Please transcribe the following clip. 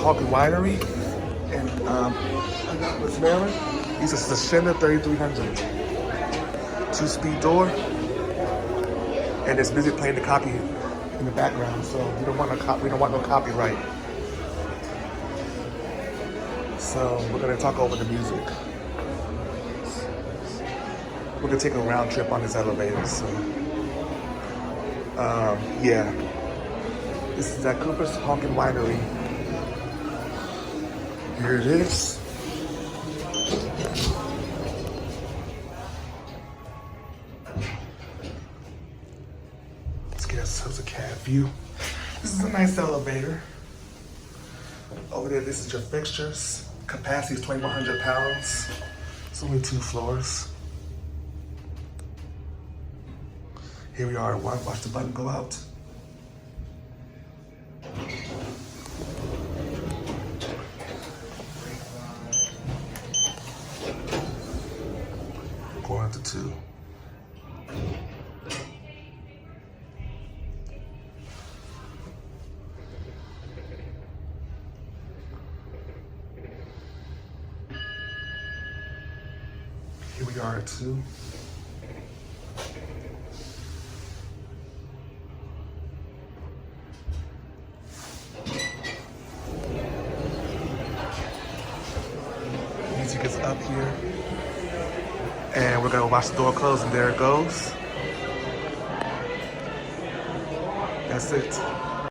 Hawken Winery in Annapolis, Maryland. This is the Schindler 3300. 2-speed door. And there's music playing the copy in the background, so we don't want no copyright. So we're gonna talk over the music. We're gonna take a round trip on this elevator. So yeah, this is at Cooper's Hawken Winery. Here it is. Let's get ourselves a cab view. This is a nice elevator. Over there, this is your fixtures. Capacity is 2,100 pounds. It's only 2 floors. Here we are. Watch the button go out. Going to 2. Here we are at 2. Music is up here. And we're gonna watch the door close, and there it goes. That's it.